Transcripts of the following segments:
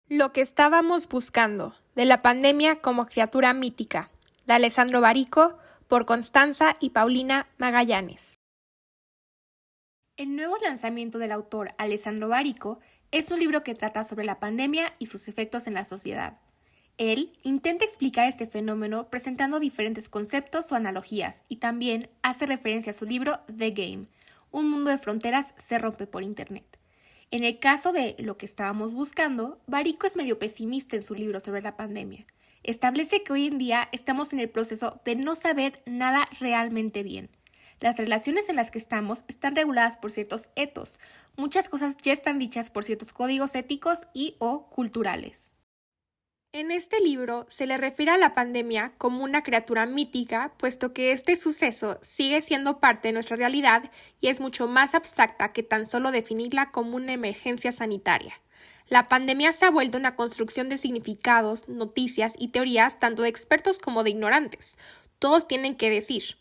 Lo que estábamos buscando, de la pandemia como criatura mítica, de Alessandro Barico, por Constanza y Paulina Magallanes. El nuevo lanzamiento del autor Alessandro Barico es un libro que trata sobre la pandemia y sus efectos en la sociedad. Él intenta explicar este fenómeno presentando diferentes conceptos o analogías y también hace referencia a su libro The Game, un mundo de fronteras se rompe por Internet. En el caso de Lo que estábamos buscando, Barico es medio pesimista en su libro sobre la pandemia. Establece que hoy en día estamos en el proceso de no saber nada realmente bien. Las relaciones en las que estamos están reguladas por ciertos etos. Muchas cosas ya están dichas por ciertos códigos éticos y o culturales. En este libro se le refiere a la pandemia como una criatura mítica, puesto que este suceso sigue siendo parte de nuestra realidad y es mucho más abstracta que tan solo definirla como una emergencia sanitaria. La pandemia se ha vuelto una construcción de significados, noticias y teorías tanto de expertos como de ignorantes. Todos tienen que decir.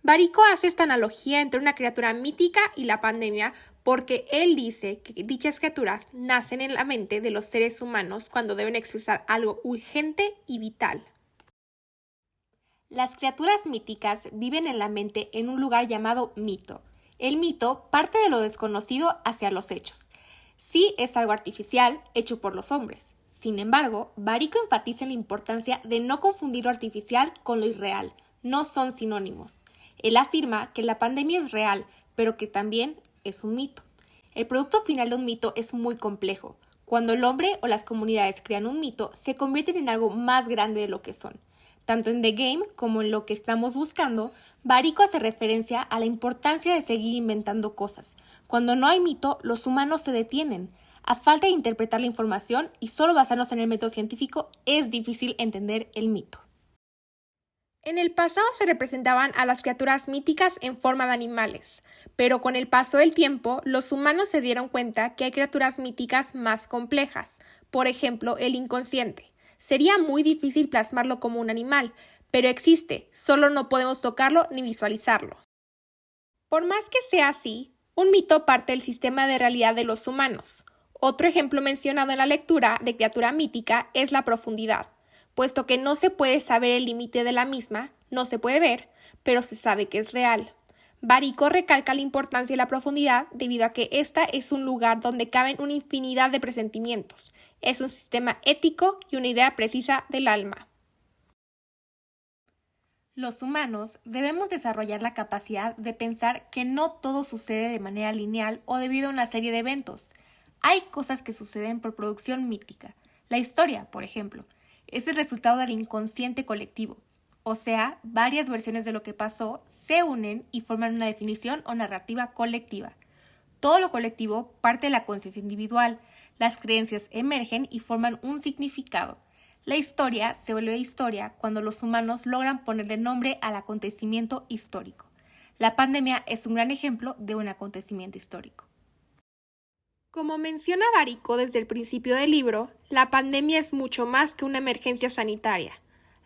Barico hace esta analogía entre una criatura mítica y la pandemia porque él dice que dichas criaturas nacen en la mente de los seres humanos cuando deben expresar algo urgente y vital. Las criaturas míticas viven en la mente en un lugar llamado mito. El mito parte de lo desconocido hacia los hechos. Sí es algo artificial, hecho por los hombres. Sin embargo, Barico enfatiza en la importancia de no confundir lo artificial con lo irreal. No son sinónimos. Él afirma que la pandemia es real, pero que también es un mito. El producto final de un mito es muy complejo. Cuando el hombre o las comunidades crean un mito, se convierten en algo más grande de lo que son. Tanto en The Game como en Lo que estamos buscando, Barico hace referencia a la importancia de seguir inventando cosas. Cuando no hay mito, los humanos se detienen. A falta de interpretar la información y solo basarnos en el método científico, es difícil entender el mito. En el pasado se representaban a las criaturas míticas en forma de animales, pero con el paso del tiempo, los humanos se dieron cuenta que hay criaturas míticas más complejas, por ejemplo, el inconsciente. Sería muy difícil plasmarlo como un animal, pero existe, solo no podemos tocarlo ni visualizarlo. Por más que sea así, un mito parte del sistema de realidad de los humanos. Otro ejemplo mencionado en la lectura de criatura mítica es la profundidad. Puesto que no se puede saber el límite de la misma, no se puede ver, pero se sabe que es real. Barico recalca la importancia de la profundidad debido a que esta es un lugar donde caben una infinidad de presentimientos. Es un sistema ético y una idea precisa del alma. Los humanos debemos desarrollar la capacidad de pensar que no todo sucede de manera lineal o debido a una serie de eventos. Hay cosas que suceden por producción mítica. La historia, por ejemplo, es el resultado del inconsciente colectivo, o sea, varias versiones de lo que pasó se unen y forman una definición o narrativa colectiva. Todo lo colectivo parte de la conciencia individual, las creencias emergen y forman un significado. La historia se vuelve historia cuando los humanos logran ponerle nombre al acontecimiento histórico. La pandemia es un gran ejemplo de un acontecimiento histórico. Como menciona Barico desde el principio del libro, la pandemia es mucho más que una emergencia sanitaria.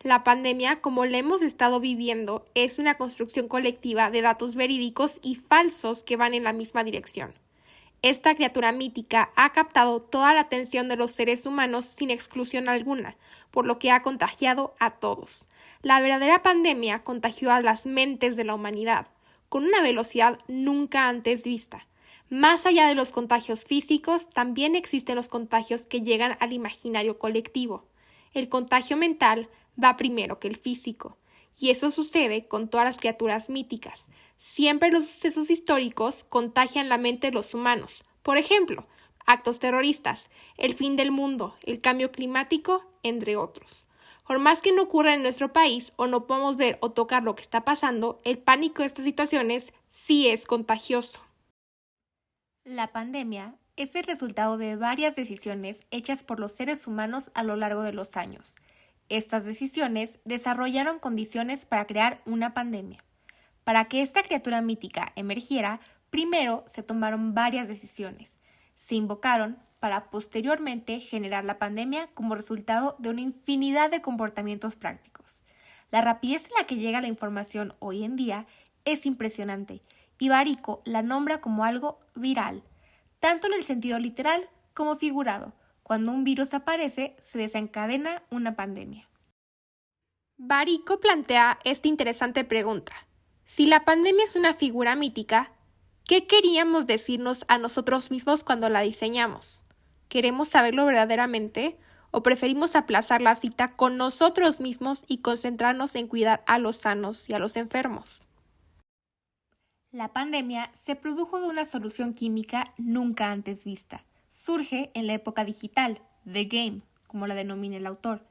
La pandemia, como la hemos estado viviendo, es una construcción colectiva de datos verídicos y falsos que van en la misma dirección. Esta criatura mítica ha captado toda la atención de los seres humanos sin exclusión alguna, por lo que ha contagiado a todos. La verdadera pandemia contagió a las mentes de la humanidad, con una velocidad nunca antes vista. Más allá de los contagios físicos, también existen los contagios que llegan al imaginario colectivo. El contagio mental va primero que el físico, y eso sucede con todas las criaturas míticas. Siempre los sucesos históricos contagian la mente de los humanos. Por ejemplo, actos terroristas, el fin del mundo, el cambio climático, entre otros. Por más que no ocurra en nuestro país o no podamos ver o tocar lo que está pasando, el pánico de estas situaciones sí es contagioso. La pandemia es el resultado de varias decisiones hechas por los seres humanos a lo largo de los años. Estas decisiones desarrollaron condiciones para crear una pandemia. Para que esta criatura mítica emergiera, primero se tomaron varias decisiones. Se invocaron para posteriormente generar la pandemia como resultado de una infinidad de comportamientos prácticos. La rapidez en la que llega la información hoy en día es impresionante y Barico la nombra como algo viral, tanto en el sentido literal como figurado. Cuando un virus aparece, se desencadena una pandemia. Barico plantea esta interesante pregunta. Si la pandemia es una figura mítica, ¿qué queríamos decirnos a nosotros mismos cuando la diseñamos? ¿Queremos saberlo verdaderamente o preferimos aplazar la cita con nosotros mismos y concentrarnos en cuidar a los sanos y a los enfermos? La pandemia se produjo de una solución química nunca antes vista. Surge en la época digital, The Game, como la denomina el autor.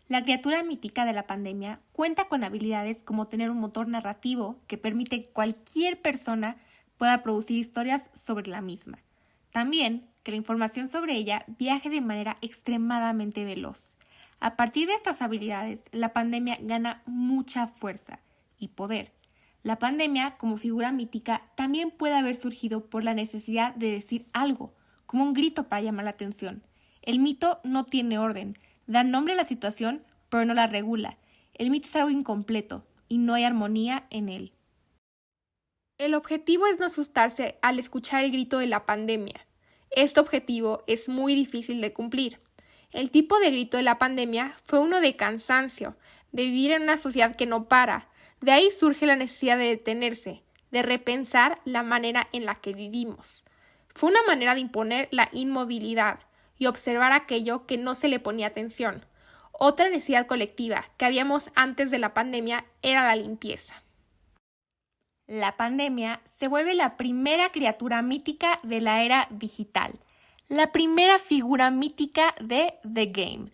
La criatura mítica de la pandemia cuenta con habilidades como tener un motor narrativo que permite que cualquier persona pueda producir historias sobre la misma. También que la información sobre ella viaje de manera extremadamente veloz. A partir de estas habilidades, la pandemia gana mucha fuerza y poder. La pandemia, como figura mítica, también puede haber surgido por la necesidad de decir algo, como un grito para llamar la atención. El mito no tiene orden, da nombre a la situación, pero no la regula. El mito es algo incompleto y no hay armonía en él. El objetivo es no asustarse al escuchar el grito de la pandemia. Este objetivo es muy difícil de cumplir. El tipo de grito de la pandemia fue uno de cansancio, de vivir en una sociedad que no para. De ahí surge la necesidad de detenerse, de repensar la manera en la que vivimos. Fue una manera de imponer la inmovilidad y observar aquello que no se le ponía atención. Otra necesidad colectiva que habíamos antes de la pandemia era la limpieza. La pandemia se vuelve la primera criatura mítica de la era digital, la primera figura mítica de The Game.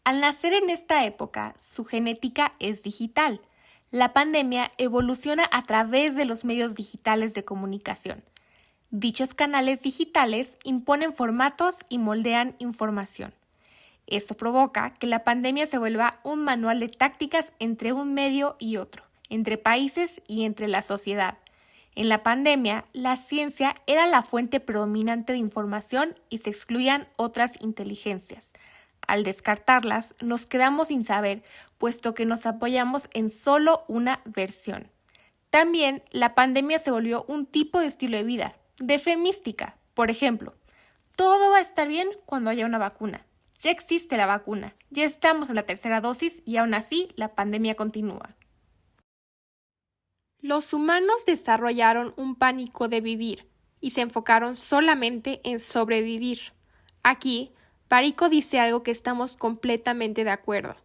Al nacer en esta época, su genética es digital. La pandemia evoluciona a través de los medios digitales de comunicación. Dichos canales digitales imponen formatos y moldean información. Esto provoca que la pandemia se vuelva un manual de tácticas entre un medio y otro, entre países y entre la sociedad. En la pandemia, la ciencia era la fuente predominante de información y se excluían otras inteligencias. Al descartarlas, nos quedamos sin saber, puesto que nos apoyamos en solo una versión. También, la pandemia se volvió un tipo de estilo de vida, de fe mística. Por ejemplo, todo va a estar bien cuando haya una vacuna. Ya existe la vacuna, ya estamos en la tercera dosis y aún así la pandemia continúa. Los humanos desarrollaron un pánico de vivir y se enfocaron solamente en sobrevivir. Aquí, Barico dice algo que estamos completamente de acuerdo.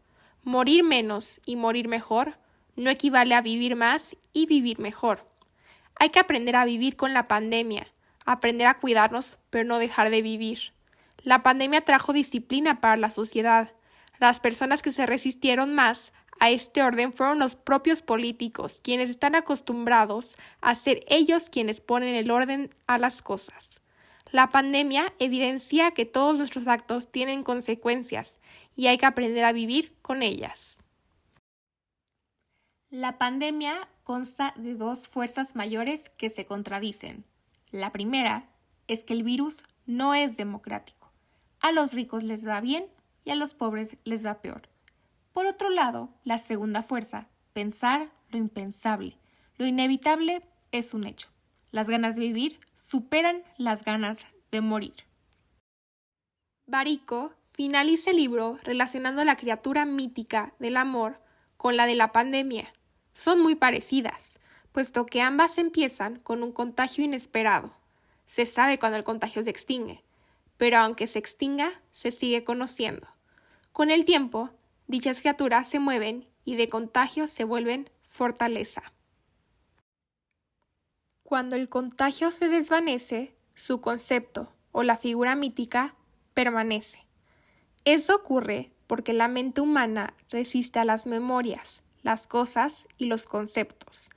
Morir menos y morir mejor no equivale a vivir más y vivir mejor. Hay que aprender a vivir con la pandemia, aprender a cuidarnos, pero no dejar de vivir. La pandemia trajo disciplina para la sociedad. Las personas que se resistieron más a este orden fueron los propios políticos, quienes están acostumbrados a ser ellos quienes ponen el orden a las cosas. La pandemia evidencia que todos nuestros actos tienen consecuencias y hay que aprender a vivir con ellas. La pandemia consta de dos fuerzas mayores que se contradicen. La primera es que el virus no es democrático. A los ricos les va bien y a los pobres les va peor. Por otro lado, la segunda fuerza, pensar lo impensable. Lo inevitable es un hecho. Las ganas de vivir superan las ganas de morir. Barico finaliza el libro relacionando la criatura mítica del amor con la de la pandemia. Son muy parecidas, puesto que ambas empiezan con un contagio inesperado. Se sabe cuando el contagio se extingue, pero aunque se extinga, se sigue conociendo. Con el tiempo, dichas criaturas se mueven y de contagio se vuelven fortaleza. Cuando el contagio se desvanece, su concepto o la figura mítica permanece. Eso ocurre porque la mente humana resiste a las memorias, las cosas y los conceptos.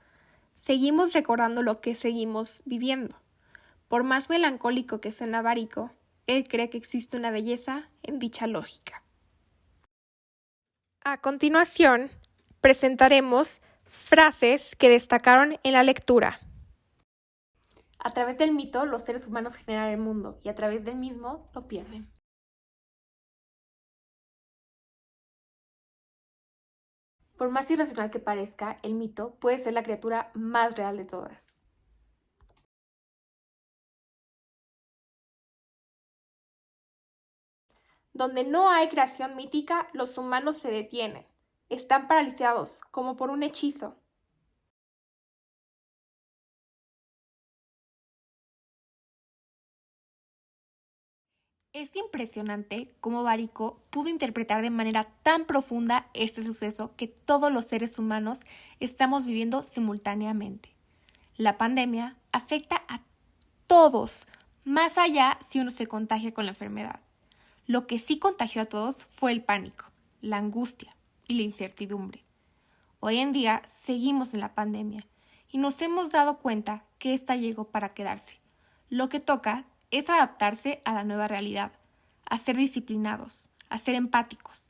Seguimos recordando lo que seguimos viviendo. Por más melancólico que suene Barico, él cree que existe una belleza en dicha lógica. A continuación, presentaremos frases que destacaron en la lectura. A través del mito, los seres humanos generan el mundo y a través del mismo lo pierden. Por más irracional que parezca, el mito puede ser la criatura más real de todas. Donde no hay creación mítica, los humanos se detienen. Están paralizados, como por un hechizo. Es impresionante cómo Barico pudo interpretar de manera tan profunda este suceso que todos los seres humanos estamos viviendo simultáneamente. La pandemia afecta a todos, más allá si uno se contagia con la enfermedad. Lo que sí contagió a todos fue el pánico, la angustia y la incertidumbre. Hoy en día seguimos en la pandemia y nos hemos dado cuenta que esta llegó para quedarse. Lo que toca es adaptarse a la nueva realidad, a ser disciplinados, a ser empáticos.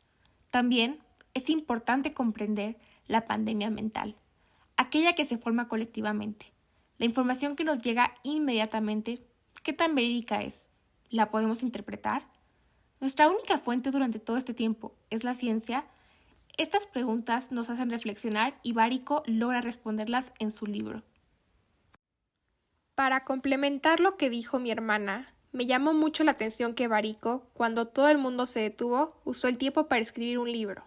También es importante comprender la pandemia mental, aquella que se forma colectivamente. La información que nos llega inmediatamente, ¿qué tan verídica es? ¿La podemos interpretar? ¿Nuestra única fuente durante todo este tiempo es la ciencia? Estas preguntas nos hacen reflexionar y Barico logra responderlas en su libro. Para complementar lo que dijo mi hermana, me llamó mucho la atención que Barico, cuando todo el mundo se detuvo, usó el tiempo para escribir un libro.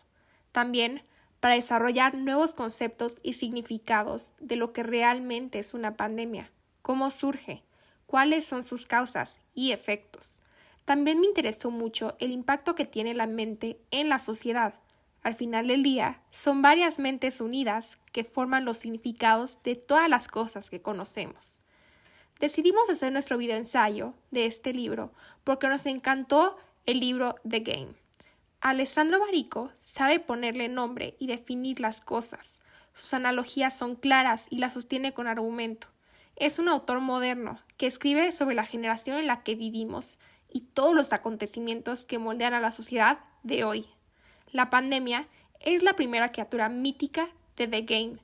También para desarrollar nuevos conceptos y significados de lo que realmente es una pandemia, cómo surge, cuáles son sus causas y efectos. También me interesó mucho el impacto que tiene la mente en la sociedad. Al final del día, son varias mentes unidas que forman los significados de todas las cosas que conocemos. Decidimos hacer nuestro video ensayo de este libro porque nos encantó el libro The Game. Alessandro Barico sabe ponerle nombre y definir las cosas. Sus analogías son claras y las sostiene con argumento. Es un autor moderno que escribe sobre la generación en la que vivimos y todos los acontecimientos que moldean a la sociedad de hoy. La pandemia es la primera criatura mítica de The Game.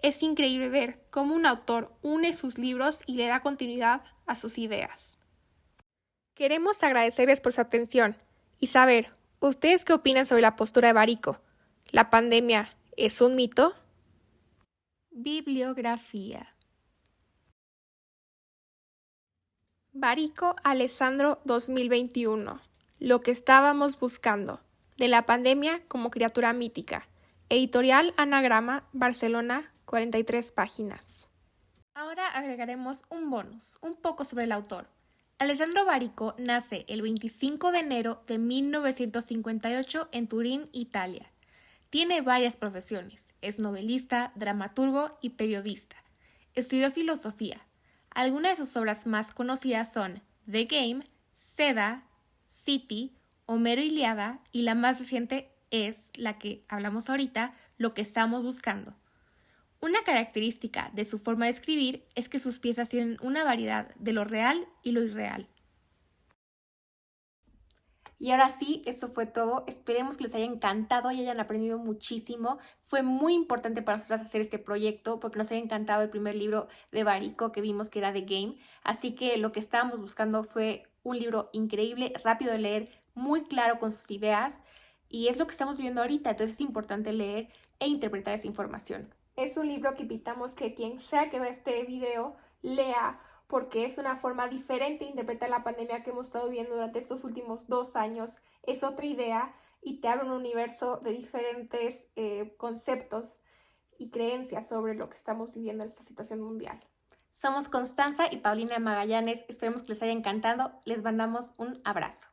Es increíble ver cómo un autor une sus libros y le da continuidad a sus ideas. Queremos agradecerles por su atención y saber, ¿ustedes qué opinan sobre la postura de Barico? ¿La pandemia es un mito? Bibliografía. Barico Alessandro 2021. Lo que estábamos buscando. De la pandemia como criatura mítica. Editorial Anagrama, Barcelona, 43 páginas. Ahora agregaremos un bonus, un poco sobre el autor. Alessandro Barico nace el 25 de enero de 1958 en Turín, Italia. Tiene varias profesiones. Es novelista, dramaturgo y periodista. Estudió filosofía. Algunas de sus obras más conocidas son The Game, Seda, City, Homero Ilíada y la más reciente es la que hablamos ahorita, Lo que estamos buscando. Una característica de su forma de escribir es que sus piezas tienen una variedad de lo real y lo irreal. Y ahora sí, eso fue todo. Esperemos que les haya encantado y hayan aprendido muchísimo. Fue muy importante para nosotros hacer este proyecto porque nos haya encantado el primer libro de Barico que vimos que era The Game. Así que lo que estábamos buscando fue un libro increíble, rápido de leer, muy claro con sus ideas. Y es lo que estamos viviendo ahorita, entonces es importante leer e interpretar esa información. Es un libro que invitamos que quien sea que vea este video lea, porque es una forma diferente de interpretar la pandemia que hemos estado viviendo durante estos últimos 2 años. Es otra idea y te abre un universo de diferentes conceptos y creencias sobre lo que estamos viviendo en esta situación mundial. Somos Constanza y Paulina Magallanes. Esperemos que les haya encantado. Les mandamos un abrazo.